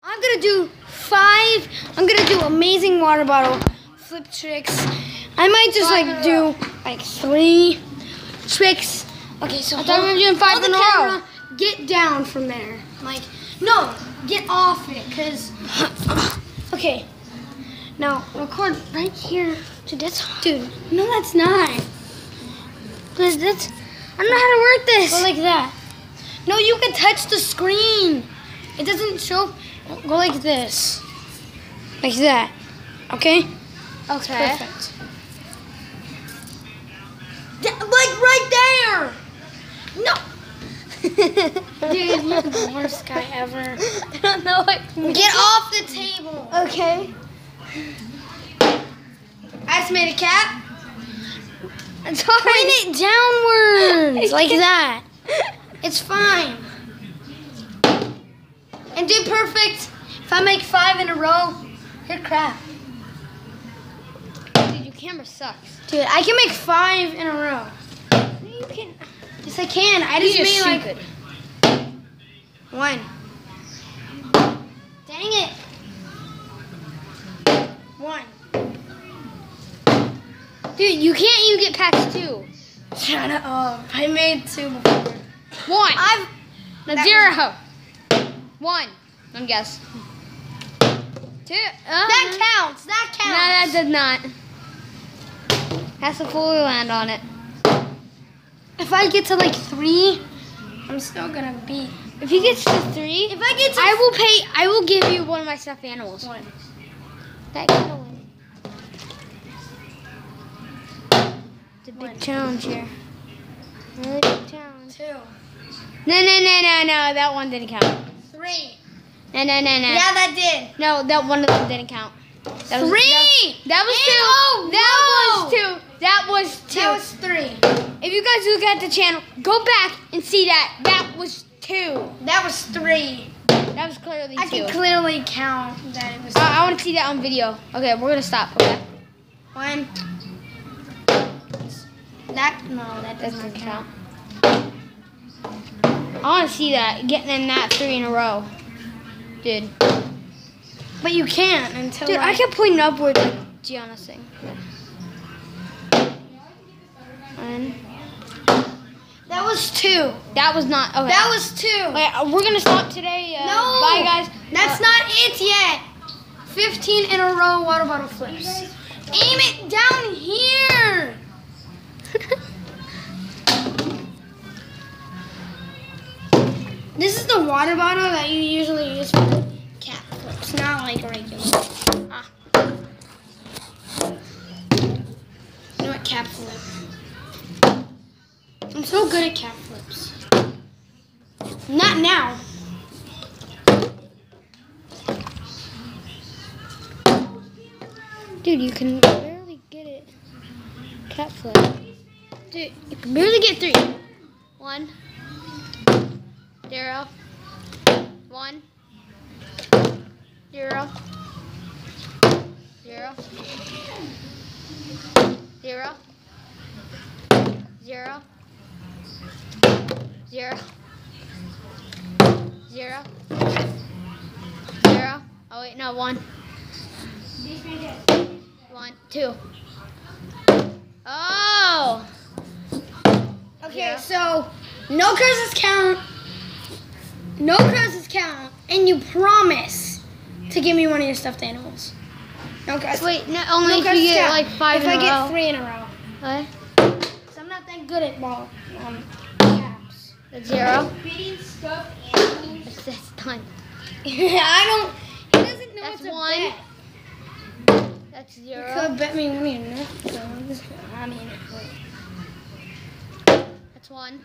I'm gonna do 5. I'm gonna do amazing water bottle flip tricks. I might just do 3 tricks. Okay, so I thought we were doing 5 in a row. Get down from there. No, get off it, cause. Okay. Now record right here. Dude, No, that's not. I don't know how to work this. Go like that. No, you can touch the screen. It doesn't show. Go like this. Like that. Okay? Okay. Perfect. Like right there. No. Dude, you're the worst guy ever. I don't know what. Get off the table. Okay. I just made a cap. Point Point it downwards. Like that. It's fine. And do perfect. If I make 5 in a row, you're crap. Dude, your camera sucks. Dude, I can make 5 in a row. You can. Yes, I can. I just made stupid. 1. Dang it. 1. Dude, you can't even get past 2. Shut up. I made 2 before. 1. That 0. 1. Let me guess. 2. That counts. That No, counts. that did not. Has to fully land on it. If I get to 3, I'm still gonna beat. If he gets to 3, If I get to I will give you one of my stuffed animals. 1. That kind of win. It's a big 1. challenge here. Really big challenge. 2. No. That one didn't count. 3. No. Yeah, that did. No, that one of them didn't count. That was, 3. That was 2. Oh, That was 2. That was 3. If you guys look at the channel, go back and see that. That was 2. That was 3. That was clearly 2. I can clearly count that it was. I want to see that on video. Okay, we're gonna stop. Okay. 1. That doesn't count. I want to see that getting in that 3 in a row, dude. But you can't until. Dude, I kept pointing upward like Gianna's thing. 1. That was 2. That was not. Okay. That was 2. Okay, we're gonna stop today. No. Bye, guys. That's not it yet. 15 in a row water bottle flips. Aim it down here. This is the water bottle that you usually use for cat flips, not like regular. You know what cat flip? I'm so good at cat flips. Not now. Dude, you can barely get it. Cat flip. Dude, you can barely get 3. 1. 0. 1. 0. 0. 0. 0. 0. 0. 0. Oh wait, no, 1. 1, 2. Oh! Okay, 0. so no curses count. No curses count, and you promise to give me one of your stuffed animals. No curses. Wait, no, only No if you curses get count. like 5 if in a I get row. 3 in a row. What? So I'm not that good at caps. That's 0. Beating stuffed animals. That's done. He doesn't know That's it's a 1. bet. That's You 0. could bet me money enough. So I'm just gonna That's 1.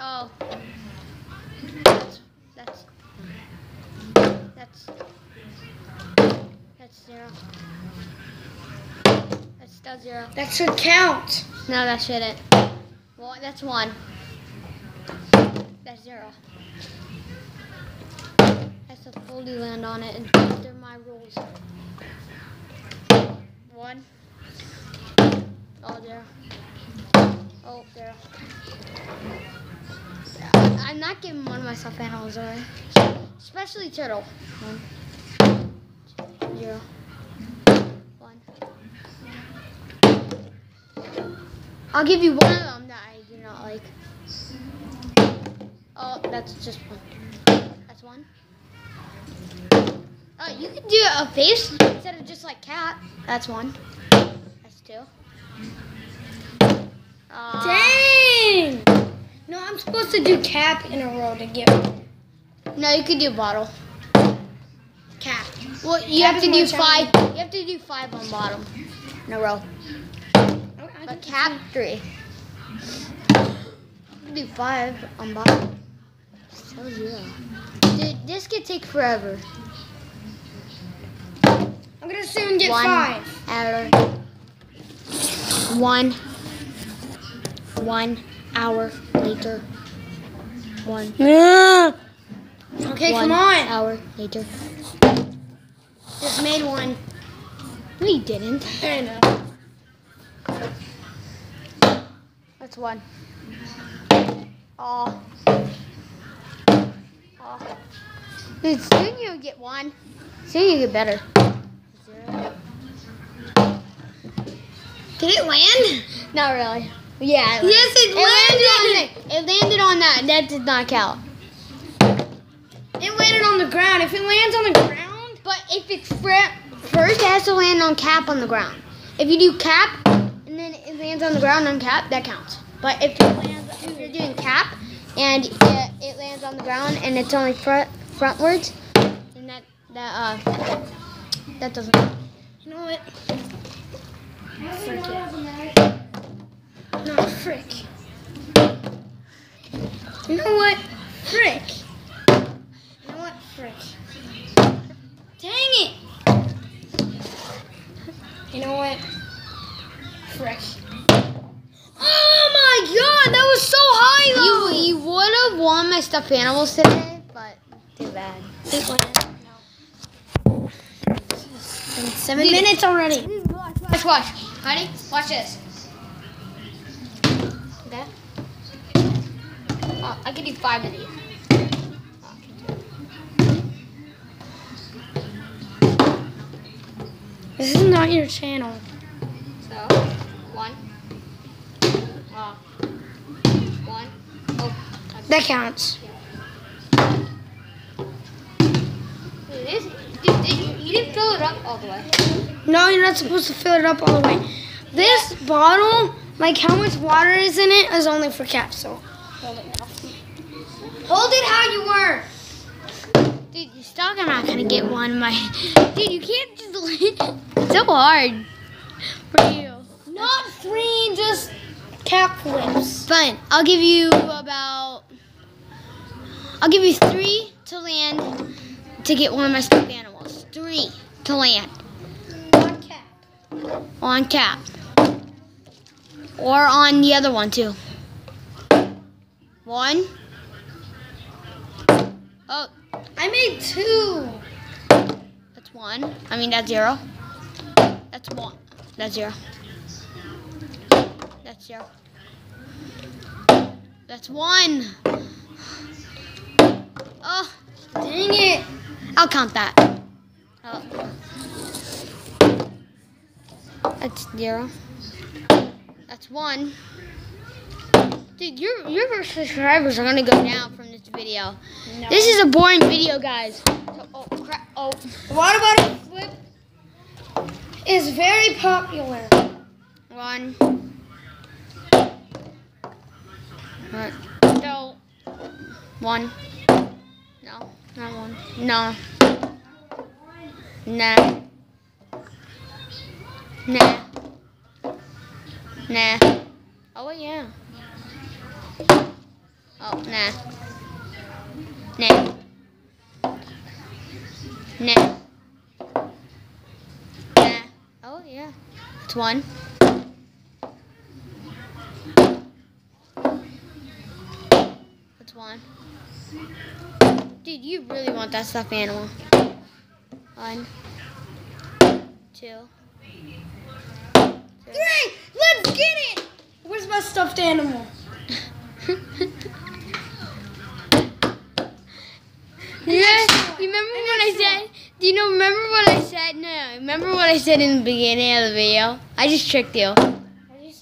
Oh. That's 0. That's still 0. That should count. No, that shouldn't. Well, that's 1. That's 0. Has to fully land on it, and they're my rules. 1. Oh, 0. Oh, there. I'm not giving one of my stuffed animals away. Especially turtle. 1, 0, 1. I'll give you one of them that I do not like. Oh, that's just 1. That's 1. Oh, you could do a face instead of just like cat. That's 1. That's 2. Dang! No, I'm supposed to do cap in a row to get one. No, you could do bottle. Cap. Well, you Cap have is to more do 5. challenging. You have to do 5 on bottom in a row. Okay, But cap 3. Do 5 on bottom. So yeah. Dude, this could take forever. I'm gonna soon get 1 5. hour. 1 hour later. 1. Yeah. Okay, 1 come on. hour later. Just made one. No, you didn't. I know. That's 1. Oh. Dude, soon you'll get 1. Soon you get better. 0. Did it land? Not really. Yeah. Yes, it landed. It landed on that. That did not count. It landed on the ground. If it lands on the ground, But if it's first, it has to land on cap on the ground. If you do cap and then it lands on the ground on cap, that counts. But if you're doing cap and it lands on the ground and it's only frontwards, then that doesn't count. you know what? Frick it. No, frick. You know what? Frick. You know what? Frick. Dang it. You know what? Frick. Oh my god, that was so high though. You would have won my stuffed animals today, but too bad. It went. No. It's been 7 minutes already. Watch. Honey, watch this. Okay. I can do 5 of these. This is not your channel. So, 1. 1. Oh. That counts. You didn't fill it up all the way. No, you're not supposed to fill it up all the way. This bottle, like how much water is in it, is only for caps. So hold it now. Hold it how you were. Dude, you're still not gonna get one of my. Dude, you can't just. It's so hard for you. Not 3, just cap flips. Fine. I'll give you 3 to land to get one of my stuffed animals. 3 to land. One cap. On cap. Or on the other one too. 1. Oh, I made 2. that's 1. I mean, that's 0. That's 1. That's 0. That's 0. That's 1. Oh, Dang it. I'll count that. Oh. That's 0. That's 1. Dude, your subscribers are gonna go down from this video. No. This is a boring video, guys. So, oh crap! Oh, Water bottle flip is very popular. 1. No. 1. No, not 1. No. Nah. Nah. Nah. Oh yeah. Oh, nah. Nah. Nah. Nah. Oh yeah. It's 1. It's 1. Dude, you really want that stuffed animal. 1, 2, 3. Let's get it. Where's my stuffed animal? You remember what I said? Do you know? Remember what I said? No. Remember what I said in the beginning of the video? I just tricked you.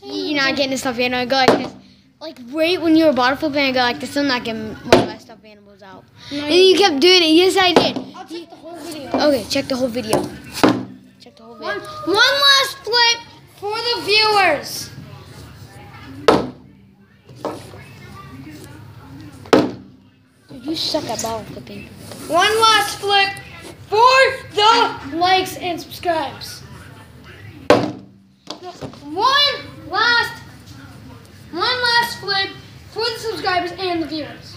You're not getting a stuffed animal. I go like this. Like right when you were bottle flipping, I go like this. I'm not getting one of my stuffed animals out. No, And you kept doing it. Yes, I did. I'll check the whole video. Okay, check the whole video. Check the whole video. One last flip for the viewers. Dude, you suck at bottle flipping. One last flip for the likes and subscribes. One last flip for the subscribers and the viewers.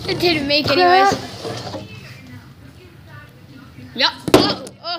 It didn't make anyways.